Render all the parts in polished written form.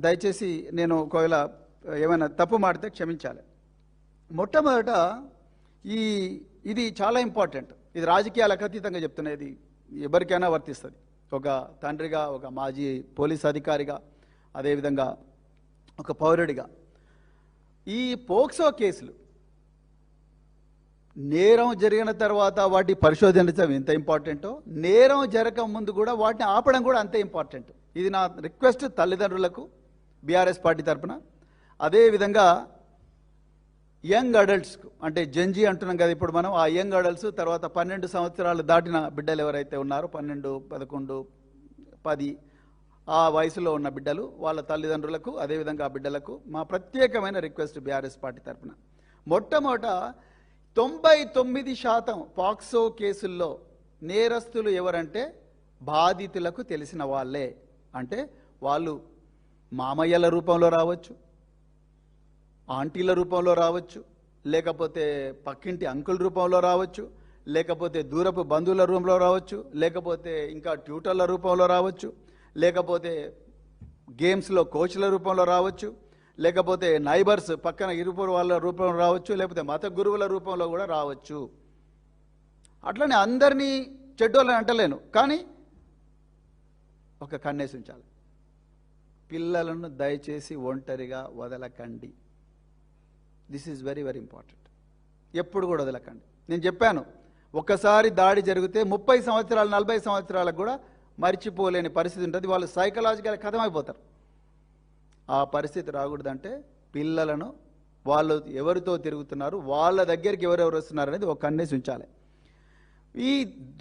దయచేసి నేను ఒకవేళ ఏమైనా తప్పు మాడితే క్షమించాలి. మొట్టమొదట ఇది చాలా ఇంపార్టెంట్. ఇది రాజకీయాలకు అతీతంగా చెప్తున్నది, ఎవరికైనా వర్తిస్తుంది. ఒక తండ్రిగా, ఒక మాజీ పోలీస్ అధికారిగా, అదేవిధంగా ఒక పౌరుడిగా. ఈ పోక్సో కేసులు నేరం జరిగిన తర్వాత వాటి పరిశోధించడం ఎంత ఇంపార్టెంటో, నేరం జరగక ముందు కూడా వాటిని ఆపడం కూడా అంతే ఇంపార్టెంట్. ఇది నా రిక్వెస్ట్ తల్లిదండ్రులకు బీఆర్ఎస్ పార్టీ తరఫున. అదేవిధంగా యంగ్ అడల్ట్స్కు, అంటే జంజీ అంటున్నాం కదా ఇప్పుడు మనం, ఆ యంగ్ అడల్ట్స్ తర్వాత 12 సంవత్సరాలు దాటిన బిడ్డలు ఎవరైతే ఉన్నారో, 12, 11, 10 ఆ వయసులో ఉన్న బిడ్డలు, వాళ్ళ తల్లిదండ్రులకు, అదేవిధంగా ఆ బిడ్డలకు మా ప్రత్యేకమైన రిక్వెస్ట్ బీఆర్ఎస్ పార్టీ తరఫున. మొట్టమొదట 99% పాక్సో కేసుల్లో నేరస్తులు ఎవరంటే బాధితులకు తెలిసిన వాళ్ళే. అంటే వాళ్ళు మామయ్యల రూపంలో రావచ్చు, ఆంటీల రూపంలో రావచ్చు, లేకపోతే పక్కింటి అంకుల్ రూపంలో రావచ్చు, లేకపోతే దూరపు బంధువుల రూపంలో రావచ్చు, లేకపోతే ఇంకా ట్యూటర్ల రూపంలో రావచ్చు, లేకపోతే గేమ్స్లో కోచ్ల రూపంలో రావచ్చు, లేకపోతే నైబర్స్ పక్కన ఇరుపురు వాళ్ళ రూపంలో రావచ్చు, లేకపోతే మత గురువుల రూపంలో కూడా రావచ్చు. అట్లనే అందరినీ చెడ్డోళ్ళని అంటలేను, కానీ ఒక కన్నేసి ఉంచాలి. పిల్లలను దయచేసి ఒంటరిగా వదలకండి. This is very very important. ఎప్పుడు కూడా వదలకండి. నేను చెప్పాను, ఒక్కసారి దాడి జరిగితే 30 సంవత్సరాలు 40 సంవత్సరాలకు కూడా మర్చిపోలేని పరిస్థితి ఉంటుంది. వాళ్ళు సైకలాజికల్ కథమైపోతారు. ఆ పరిస్థితి రాకూడదంటే పిల్లలను, వాళ్ళు ఎవరితో తిరుగుతున్నారు, వాళ్ళ దగ్గరికి ఎవరెవరు వస్తున్నారు అనేది ఒక కన్నేసి ఉంచాలి. ఈ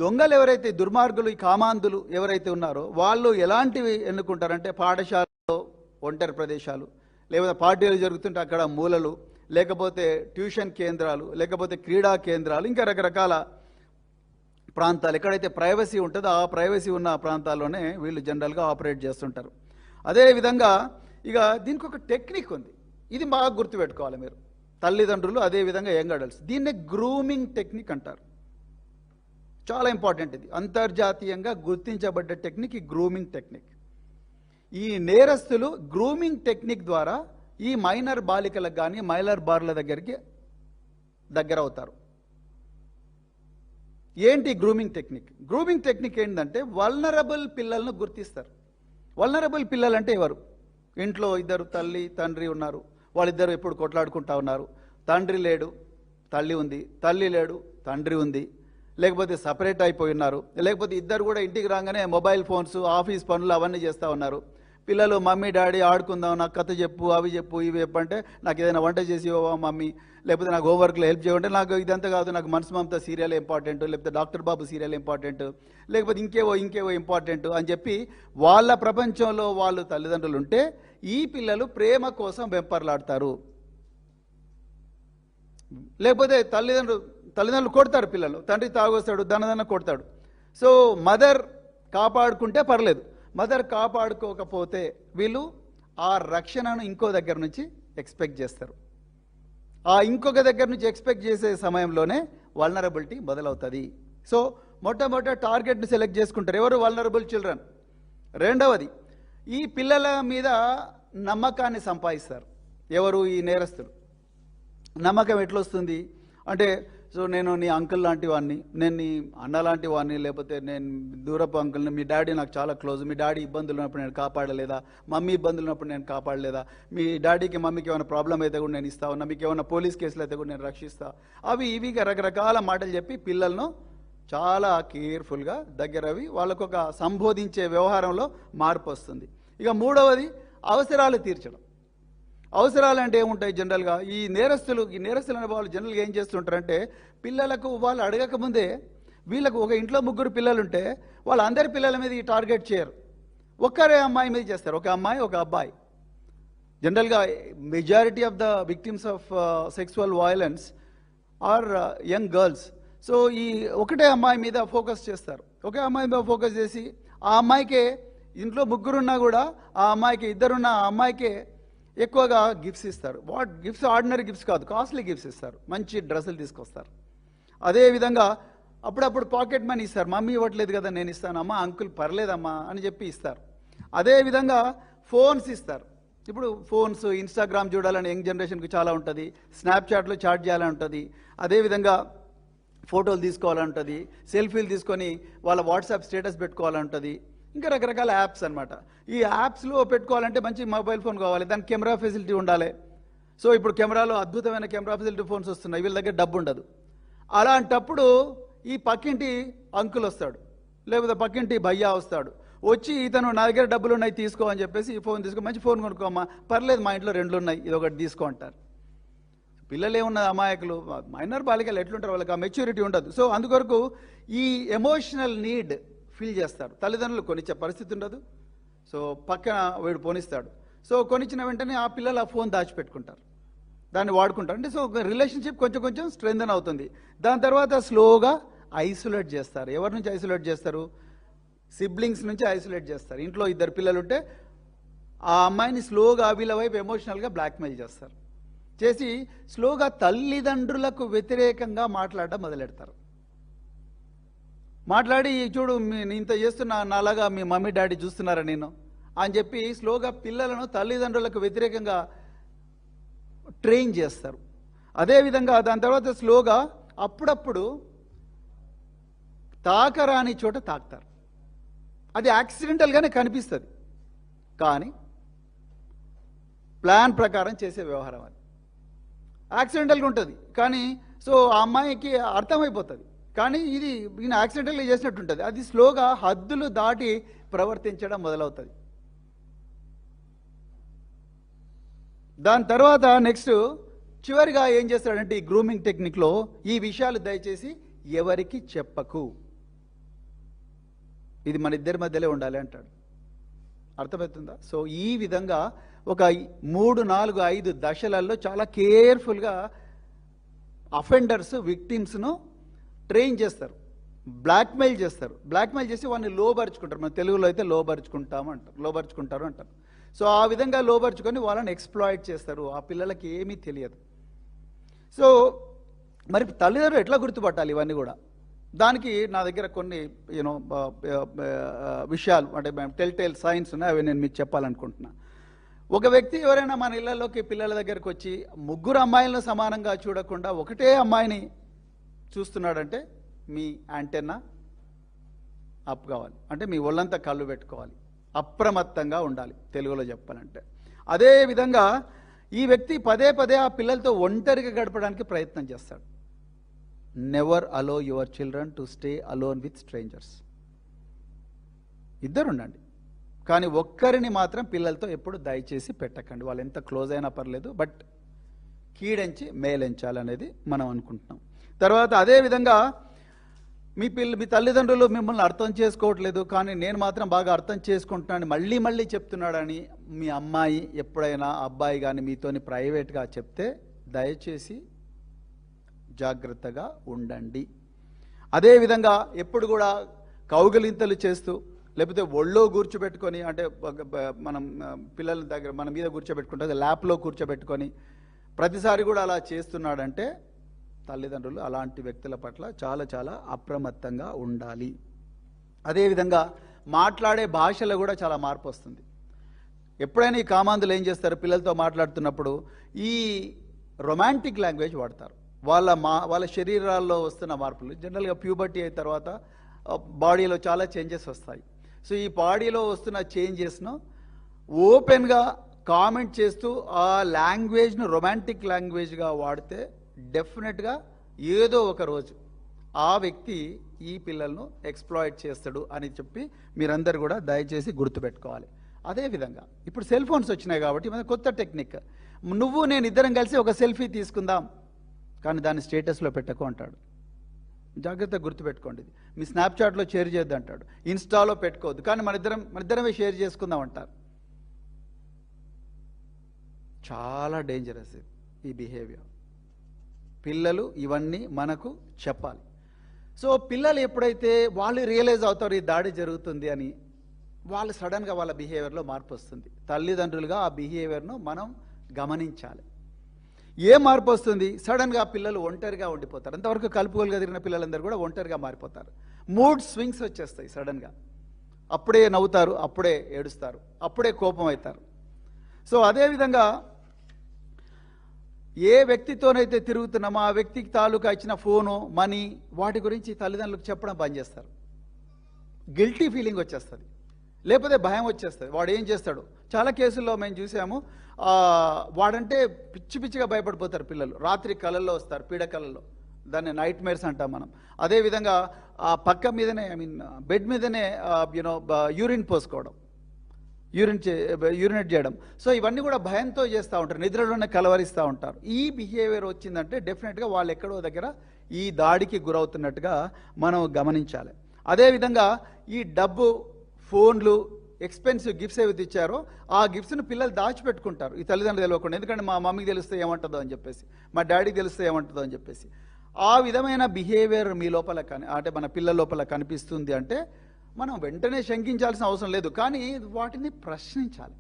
దొంగలు ఎవరైతే, దుర్మార్గులు, ఈ కామాంధులు ఎవరైతే ఉన్నారో వాళ్ళు ఎలాంటివి ఎన్నుకుంటారంటే పాఠశాలలో ఒంటరి ప్రదేశాలు, లేకపోతే పార్టీలు జరుగుతుంటే అక్కడ మూలలు, లేకపోతే ట్యూషన్ కేంద్రాలు, లేకపోతే క్రీడా కేంద్రాలు, ఇంకా రకరకాల ప్రాంతాలు ఎక్కడైతే ప్రైవసీ ఉంటుందో ఆ ప్రైవసీ ఉన్న ప్రాంతాల్లోనే వీళ్ళు జనరల్గా ఆపరేట్ చేస్తుంటారు. అదేవిధంగా ఇక దీనికి ఒక టెక్నిక్ ఉంది. ఇది బాగా గుర్తుపెట్టుకోవాలి మీరు తల్లిదండ్రులు, అదేవిధంగా యంగ్ అడల్ట్స్. దీన్నే గ్రూమింగ్ టెక్నిక్ అంటారు. చాలా ఇంపార్టెంట్. ఇది అంతర్జాతీయంగా గుర్తించబడ్డ టెక్నిక్, ఈ గ్రూమింగ్ టెక్నిక్. ఈ నేరస్తులు గ్రూమింగ్ టెక్నిక్ ద్వారా ఈ మైనర్ బాలికలకు కానీ మైనర్ బార్ల దగ్గర అవుతారు. ఏంటి గ్రూమింగ్ టెక్నిక్? గ్రూమింగ్ టెక్నిక్ ఏంటంటే వల్నరబుల్ పిల్లలను గుర్తిస్తారు. వల్నరబుల్ పిల్లలు అంటే ఎవరు? ఇంట్లో ఇద్దరు తల్లి తండ్రి ఉన్నారు, వాళ్ళిద్దరు ఎప్పుడు కొట్లాడుకుంటా ఉన్నారు. తండ్రి లేడు, తల్లి ఉంది, తల్లి లేడు, తండ్రి ఉంది, లేకపోతే సపరేట్ అయిపోయి ఉన్నారు, లేకపోతే ఇద్దరు కూడా ఇంటికి రాగానే మొబైల్ ఫోన్స్, ఆఫీస్ పనులు అవన్నీ చేస్తూ ఉన్నారు. పిల్లలు మమ్మీ డాడీ ఆడుకుందాం, నాకు కథ చెప్పు, అవి చెప్పు, ఇవి చెప్పు అంటే నాకు ఏదైనా వంట చేసి ఇవ్వవా మమ్మీ, లేకపోతే నాకు హోంవర్క్లో హెల్ప్ చేయమంటే నాకు ఇదంతా కాదు, నాకు మనసు మమత సీరియల్ ఇంపార్టెంట్, లేకపోతే డాక్టర్ బాబు సీరియల్ ఇంపార్టెంట్, లేకపోతే ఇంకేవో ఇంపార్టెంట్ అని చెప్పి వాళ్ళ ప్రపంచంలో వాళ్ళు తల్లిదండ్రులు ఉంటే ఈ పిల్లలు ప్రేమ కోసం వెంపర్లాడతారు. లేకపోతే తల్లిదండ్రులు కొడతారు పిల్లలు, తండ్రి తాగొస్తాడు, దనదన కొడతాడు. సో మదర్ కాపాడుకుంటే పర్లేదు, మదర్ కాపాడుకోకపోతే వీళ్ళు ఆ రక్షణను ఇంకో దగ్గర నుంచి ఎక్స్పెక్ట్ చేస్తారు. ఆ ఇంకొక దగ్గర నుంచి ఎక్స్పెక్ట్ చేసే సమయంలోనే వల్నరబిలిటీ మొదలవుతుంది. సో మొట్టమొదట టార్గెట్ని సెలెక్ట్ చేసుకుంటారు, ఎవరు? Vulnerable children. రెండవది, ఈ పిల్లల మీద నమ్మకాన్ని సంపాదిస్తారు. ఎవరు? ఈ నేరస్తులు. నమ్మకం ఎట్లొస్తుంది అంటే, సో నేను నీ అంకుల్ లాంటి వాడిని, నేను నీ అన్న లాంటి వాడిని, లేకపోతే నేను దూరపు అంకుల్ని, మీ డాడీ నాకు చాలా క్లోజ్, మీ డాడీ ఇబ్బందులు ఉన్నప్పుడు నేను కాపాడలేదా, మమ్మీ ఇబ్బందులు ఉన్నప్పుడు నేను కాపాడలేదా, మీ డాడీకి మమ్మీకి ఏమైనా ప్రాబ్లం అయితే కూడా నేను ఇస్తా ఉన్నా, మీకు ఏమైనా పోలీస్ కేసులు అయితే కూడా నేను రక్షిస్తా, అవి ఇవిగా రకరకాల మాటలు చెప్పి పిల్లలను చాలా కేర్ఫుల్గా దగ్గరవి వాళ్ళకు ఒక సంబోధించే వ్యవహారంలో మార్పు వస్తుంది. ఇక మూడవది, అవసరాలు తీర్చడం. అవసరాలు అంటే ఏముంటాయి జనరల్గా? ఈ నేరస్తులు అనే వాళ్ళు జనరల్గా ఏం చేస్తుంటారంటే, పిల్లలకు వాళ్ళు అడగకముందే వీళ్ళకు ఒక ఇంట్లో 3 పిల్లలుంటే వాళ్ళందరి పిల్లల మీద ఈ టార్గెట్ చేయరు, ఒక్కరే అమ్మాయి మీద చేస్తారు. ఒక అమ్మాయి, ఒక అబ్బాయి. జనరల్గా majority of the victims of sexual violence are young girls. So ఈ ఒకటే అమ్మాయి మీద ఫోకస్ చేస్తారు. ఒకే అమ్మాయి మీద ఫోకస్ చేసి ఆ అమ్మాయికే, ఇంట్లో 3 ఉన్నా కూడా ఆ అమ్మాయికి, 2 ఉన్న ఆ అమ్మాయికే ఎక్కువగా గిఫ్ట్స్ ఇస్తారు. What gifts? ఆర్డినరీ గిఫ్ట్స్ కాదు, కాస్ట్లీ గిఫ్ట్స్ ఇస్తారు, మంచి డ్రెస్సులు తీసుకొస్తారు. అదేవిధంగా అప్పుడప్పుడు పాకెట్ మనీ ఇస్తారు, మమ్మీ ఇవ్వట్లేదు కదా నేను ఇస్తాను, అమ్మా అంకుల్ పర్లేదమ్మా అని చెప్పి ఇస్తారు. అదేవిధంగా ఫోన్స్ ఇస్తారు, ఇప్పుడు ఫోన్స్, ఇన్స్టాగ్రామ్ చూడాలని యంగ్ జనరేషన్కి చాలా ఉంటుంది, స్నాప్చాట్లో చాట్ చేయాలని ఉంటుంది, అదేవిధంగా ఫోటోలు తీసుకోవాలని ఉంటుంది, సెల్ఫీలు తీసుకొని వాళ్ళ వాట్సాప్ స్టేటస్ పెట్టుకోవాలని ఉంటుంది, ఇంకా రకరకాల యాప్స్ అనమాట. ఈ యాప్స్లో పెట్టుకోవాలంటే మంచి మొబైల్ ఫోన్ కావాలి, దానికి కెమెరా ఫెసిలిటీ ఉండాలి. సో ఇప్పుడు కెమెరాలో అద్భుతమైన కెమెరా ఫెసిలిటీ ఫోన్స్ వస్తున్నాయి, వీళ్ళ దగ్గర డబ్బు ఉండదు. అలాంటప్పుడు ఈ పక్కింటి అంకుల్ వస్తాడు, లేకపోతే పక్కింటి భయ్యా వస్తాడు, వచ్చి ఇతను నా దగ్గర డబ్బులు ఉన్నాయి తీసుకో అని చెప్పేసి ఈ ఫోన్ తీసుకో, మంచి ఫోన్ కొనుక్కోమ్మా, పర్లేదు మా ఇంట్లో 2 ఉన్నాయి, ఇది ఒకటి తీసుకో అంటారు. పిల్లలు ఏమున్నది, అమాయకులు, మైనర్ బాలికలు ఎట్లుంటారు, వాళ్ళకి ఆ మెచ్యూరిటీ ఉండదు. సో అందుకొరకు ఈ ఎమోషనల్ నీడ్ ఫీల్ చేస్తారు. తల్లిదండ్రులు కొనిచ్చే పరిస్థితి ఉండదు, సో పక్కన వీడు పోనిస్తాడు. సో కొనిచ్చిన వెంటనే ఆ పిల్లలు ఆ ఫోన్ దాచిపెట్టుకుంటారు, దాన్ని వాడుకుంటారు. అంటే సో రిలేషన్షిప్ కొంచెం కొంచెం స్ట్రెంథన్ అవుతుంది. దాని తర్వాత స్లోగా ఐసోలేట్ చేస్తారు. ఎవరి నుంచి ఐసోలేట్ చేస్తారు? సిబ్లింగ్స్ నుంచి ఐసోలేట్ చేస్తారు. ఇంట్లో 2 పిల్లలు ఉంటే ఆ అమ్మాయిని స్లోగా వీళ్ళ వైపు ఎమోషనల్గా బ్లాక్మెయిల్ చేస్తారు. చేసి స్లోగా తల్లిదండ్రులకు వ్యతిరేకంగా మాట్లాడడం మొదలెడతారు. మాట్లాడి చూడు నేను ఇంత చేస్తున్నా, నాలాగా మీ మమ్మీ డాడీ చూస్తున్నారా నేను అని చెప్పి స్లోగా పిల్లలను తల్లిదండ్రులకు వ్యతిరేకంగా ట్రైన్ చేస్తారు. అదేవిధంగా దాని తర్వాత స్లోగా అప్పుడప్పుడు తాకరాని చోట తాకుతారు. అది యాక్సిడెంటల్గానే కనిపిస్తుంది, కానీ ప్లాన్ ప్రకారం చేసే వ్యవహారం అది. యాక్సిడెంటల్గా ఉంటుంది కానీ సో ఆ అమ్మాయికి అర్థమైపోతుంది, కానీ ఇది ఈయన యాక్సిడెంటల్గా చేసినట్టు ఉంటుంది. అది స్లోగా హద్దులు దాటి ప్రవర్తించడం మొదలవుతుంది. దాని తర్వాత నెక్స్ట్ చివరిగా ఏం చేస్తాడంటే ఈ గ్రూమింగ్ టెక్నిక్లో ఈ విషయాలు దయచేసి ఎవరికి చెప్పకు, ఇది మన ఇద్దరి మధ్యలో ఉండాలి అంటాడు. అర్థమవుతుందా? సో ఈ విధంగా ఒక 3, 4, 5 దశలలో చాలా కేర్ఫుల్గా అఫెండర్స్ విక్టిమ్స్ను ట్రైన్ చేస్తారు, బ్లాక్మెయిల్ చేస్తారు. బ్లాక్మెయిల్ చేసి వాడిని లోబరుచుకుంటారు. మన తెలుగులో అయితే లోబరుచుకుంటారు అంటారు. సో ఆ విధంగా లోబరుచుకొని వాళ్ళని ఎక్స్ప్లాయిట్ చేస్తారు. ఆ పిల్లలకి ఏమీ తెలియదు. సో మరి తల్లిదండ్రులు ఎట్లా గుర్తుపట్టాలి ఇవన్నీ కూడా? దానికి నా దగ్గర కొన్ని విషయాలు అంటే టెల్ సైన్స్ ఉన్నాయి, అవి నేను మీకు చెప్పాలనుకుంటున్నా. ఒక వ్యక్తి ఎవరైనా మన ఇళ్లలోకి పిల్లల దగ్గరకు వచ్చి 3 అమ్మాయిలను సమానంగా చూడకుండా ఒకటే అమ్మాయిని చూస్తున్నాడంటే మీ యాంటెన్నా అప్ కావాలి, అంటే మీ ఒళ్ళంతా కళ్ళు పెట్టుకోవాలి, అప్రమత్తంగా ఉండాలి తెలుగులో చెప్పాలంటే. అదేవిధంగా ఈ వ్యక్తి పదే పదే ఆ పిల్లలతో ఒంటరిగా గడపడానికి ప్రయత్నం చేస్తాడు. Never allow your children to stay alone with strangers. ఇద్దరు ఉండండి, కానీ ఒక్కరిని మాత్రం పిల్లలతో ఎప్పుడు దయచేసి పెట్టకండి. వాళ్ళు ఎంత క్లోజ్ అయినా పర్లేదు, బట్ కీడెంచి మేలెంచాలనేది మనం అనుకుంటున్నాం. తర్వాత అదేవిధంగా మీ తల్లిదండ్రులు మిమ్మల్ని అర్థం చేసుకోవట్లేదు, కానీ నేను మాత్రం బాగా అర్థం చేసుకుంటున్నాను మళ్ళీ మళ్ళీ చెప్తున్నాడని మీ అమ్మాయి ఎప్పుడైనా అబ్బాయి కానీ మీతోని ప్రైవేట్గా చెప్తే దయచేసి జాగ్రత్తగా ఉండండి. అదేవిధంగా ఎప్పుడు కూడా కౌగిలింతలు చేస్తూ లేకపోతే ఒళ్ళో కూర్చోబెట్టుకొని, అంటే మనం పిల్లల దగ్గర మన మీద కూర్చోబెట్టుకుంటే ల్యాప్లో కూర్చోబెట్టుకొని ప్రతిసారి కూడా అలా చేస్తున్నాడంటే తల్లిదండ్రులు అలాంటి వ్యక్తుల పట్ల చాలా చాలా అప్రమత్తంగా ఉండాలి. అదేవిధంగా మాట్లాడే భాషలో కూడా చాలా మార్పు వస్తుంది. ఎప్పుడైనా ఈ కామాంధులు ఏం చేస్తారు, పిల్లలతో మాట్లాడుతున్నప్పుడు ఈ రొమాంటిక్ లాంగ్వేజ్ వాడతారు. వాళ్ళ శరీరాల్లో వస్తున్న మార్పులు జనరల్గా ప్యూబర్టీ అయిన తర్వాత బాడీలో చాలా చేంజెస్ వస్తాయి. సో ఈ బాడీలో వస్తున్న చేంజెస్ను ఓపెన్గా కామెంట్ చేస్తూ ఆ లాంగ్వేజ్ను రొమాంటిక్ లాంగ్వేజ్గా వాడితే డెఫినెట్గా ఏదో ఒక రోజు ఆ వ్యక్తి ఈ పిల్లలను ఎక్స్ప్లాయిట్ చేస్తాడు అని చెప్పి మీరందరూ కూడా దయచేసి గుర్తుపెట్టుకోవాలి. అదేవిధంగా ఇప్పుడు సెల్ ఫోన్స్ వచ్చినాయి కాబట్టి మన కొత్త టెక్నిక్, నువ్వు నేను ఇద్దరం కలిసి ఒక సెల్ఫీ తీసుకుందాం కానీ దాన్ని స్టేటస్లో పెట్టకు అంటాడు. జాగ్రత్తగా గుర్తుపెట్టుకోండి. మీ స్నాప్చాట్లో షేర్ చేయొద్దు అంటాడు, ఇన్స్టాలో పెట్టుకోవద్దు, కానీ మనిద్దరమే షేర్ చేసుకుందాం అంటారు. చాలా డేంజరస్ ఈ బిహేవియర్. పిల్లలు ఇవన్నీ మనకు చెప్పాలి. సో పిల్లలు ఎప్పుడైతే వాళ్ళు రియలైజ్ అవుతారు ఈ దాడి జరుగుతుంది అని, వాళ్ళు సడన్గా వాళ్ళ బిహేవియర్లో మార్పు వస్తుంది. తల్లిదండ్రులుగా ఆ బిహేవియర్ను మనం గమనించాలి. ఏ మార్పు వస్తుంది? సడన్గా పిల్లలు ఒంటరిగా ఉండిపోతారు. అంతవరకు కలుపుకోలుగా తిరిగిన పిల్లలందరూ కూడా ఒంటరిగా మారిపోతారు. మూడ్ స్వింగ్స్ వచ్చేస్తాయి సడన్గా. అప్పుడే నవ్వుతారు, అప్పుడే ఏడుస్తారు, అప్పుడే కోపం అవుతారు. సో అదేవిధంగా ఏ వ్యక్తితోనైతే తిరుగుతున్నామో ఆ వ్యక్తికి తాలూకా ఇచ్చిన ఫోను, మనీ, వాటి గురించి తల్లిదండ్రులకు చెప్పడం బంద్ చేస్తారు. గిల్టీ ఫీలింగ్ వచ్చేస్తుంది, లేకపోతే భయం వచ్చేస్తుంది. వాడు ఏం చేస్తాడు? చాలా కేసుల్లో మేము చూసాము. వాడంటే పిచ్చి పిచ్చిగా భయపడిపోతారు పిల్లలు. రాత్రి కళల్లో వస్తారు, పీడ కళల్లో, దాన్ని నైట్ మేర్స్ అంటాం మనం. అదేవిధంగా ఆ పక్క మీదనే, బెడ్ మీదనే యూరిన్ పోసుకోవడం, యూరినేట్ చేయడం. సో ఇవన్నీ కూడా భయంతో చేస్తూ ఉంటారు, నిద్రలోనే కలవరిస్తూ ఉంటారు. ఈ బిహేవియర్ వచ్చిందంటే డెఫినెట్గా వాళ్ళు ఎక్కడో దగ్గర ఈ దాడికి గురవుతున్నట్టుగా మనం గమనించాలి. అదేవిధంగా ఈ డబ్బు, ఫోన్లు, ఎక్స్పెన్సివ్ గిఫ్ట్స్ ఏవైతే ఇచ్చారో ఆ గిఫ్ట్స్ను పిల్లలు దాచిపెట్టుకుంటారు ఈ తల్లిదండ్రులు తెలియకుండా. ఎందుకంటే మా మమ్మీకి తెలిస్తే ఏమంటుందో అని చెప్పేసి, మా డాడీకి తెలిస్తే ఏమంటుందో అని చెప్పేసి. ఆ విధమైన బిహేవియర్ మీ లోపల అంటే మన పిల్లల లోపల కనిపిస్తుంది అంటే మనం వెంటనే శంకించాల్సిన అవసరం లేదు, కానీ వాటిని ప్రశ్నించాలి,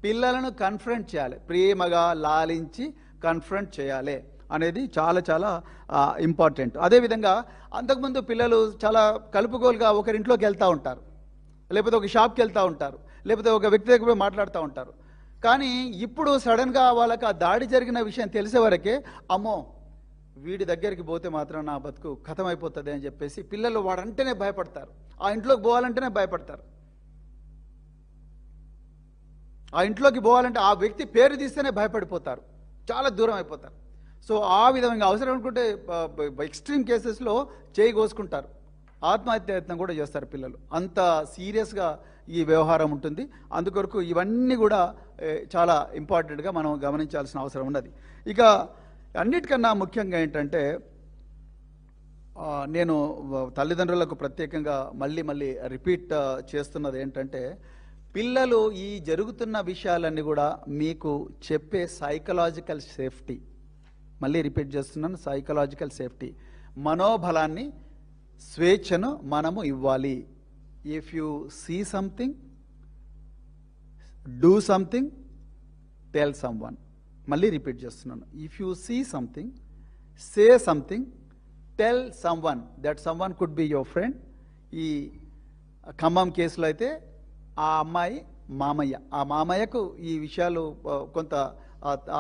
పిల్లలను కన్ఫ్రంట్ చేయాలి, ప్రేమగా లాలించి కన్ఫ్రంట్ చేయాలి అనేది చాలా చాలా ఇంపార్టెంట్. అదేవిధంగా అంతకుముందు పిల్లలు చాలా కలుపుగోలుగా ఒకరింట్లోకి వెళ్తూ ఉంటారు, లేకపోతే ఒక షాప్కి వెళ్తూ ఉంటారు, లేకపోతే ఒక వ్యక్తి దగ్గర పోయి మాట్లాడుతూ ఉంటారు. కానీ ఇప్పుడు సడన్గా వాళ్ళకి ఆ దాడి జరిగిన విషయం తెలిసే వరకే, అమ్మో వీడి దగ్గరికి పోతే మాత్రం నా బతుకు ఖతమైపోతుంది అని చెప్పేసి పిల్లలు వాడంటేనే భయపడతారు, ఆ ఇంట్లోకి పోవాలంటేనే భయపడతారు. ఆ ఇంట్లోకి పోవాలంటే ఆ వ్యక్తి పేరు తీస్తేనే భయపడిపోతారు, చాలా దూరం అయిపోతారు. సో ఆ విధంగా అవసరం అనుకుంటే ఎక్స్ట్రీమ్ కేసెస్లో చేయి కోసుకుంటారు, ఆత్మహత్య యత్నం కూడా చేస్తారు పిల్లలు. అంత సీరియస్గా ఈ వ్యవహారం ఉంటుంది. అందుకొరకు ఇవన్నీ కూడా చాలా ఇంపార్టెంట్గా మనం గమనించాల్సిన అవసరం ఉన్నది. ఇక అన్నిటికన్నా ముఖ్యంగా ఏంటంటే, నేను తల్లిదండ్రులకు ప్రత్యేకంగా మళ్ళీ రిపీట్ చేస్తున్నది ఏంటంటే, పిల్లలు ఈ జరుగుతున్న విషయాలన్నీ కూడా మీకు చెప్పే సైకలాజికల్ సేఫ్టీ, మళ్ళీ రిపీట్ చేస్తున్నాను, సైకలాజికల్ సేఫ్టీ, మనోబలాన్ని, స్వేచ్ఛను మనము ఇవ్వాలి. If you see something, do something, tell someone. మళ్ళీ రిపీట్ చేస్తున్నాను, if you see something, say something, tell someone. That someone could be your friend. ఈ ఖమ్మం కేసులో అయితే ఆ అమ్మాయి మామయ్య, ఆ మామయ్యకు ఈ విషయాలు కొంత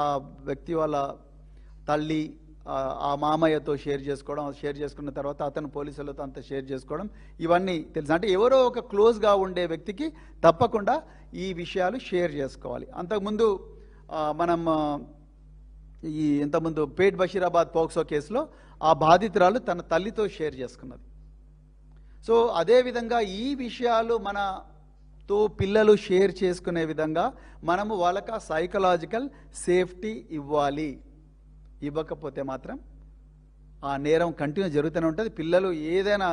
ఆ వ్యక్తి వాళ్ళ తల్లి ఆ మామయ్యతో షేర్ చేసుకున్న తర్వాత అతను పోలీసులతో అంతా షేర్ చేసుకోవడం, ఇవన్నీ తెలుసు. అంటే ఎవరో ఒక క్లోజ్గా ఉండే వ్యక్తికి తప్పకుండా ఈ విషయాలు షేర్ చేసుకోవాలి. అంతకుముందు మనం ఇంతకుముందు పేట్ బషీరాబాద్ పోక్సో కేసులో ఆ బాధితురాలు తన తల్లితో షేర్ చేసుకున్నది. సో అదేవిధంగా ఈ విషయాలు మనతో పిల్లలు షేర్ చేసుకునే విధంగా మనము వాళ్ళకి సైకలాజికల్ సేఫ్టీ ఇవ్వాలి. ఇవ్వకపోతే మాత్రం ఆ నేరం కంటిన్యూ జరుగుతూనే ఉంటుంది. పిల్లలు ఏదైనా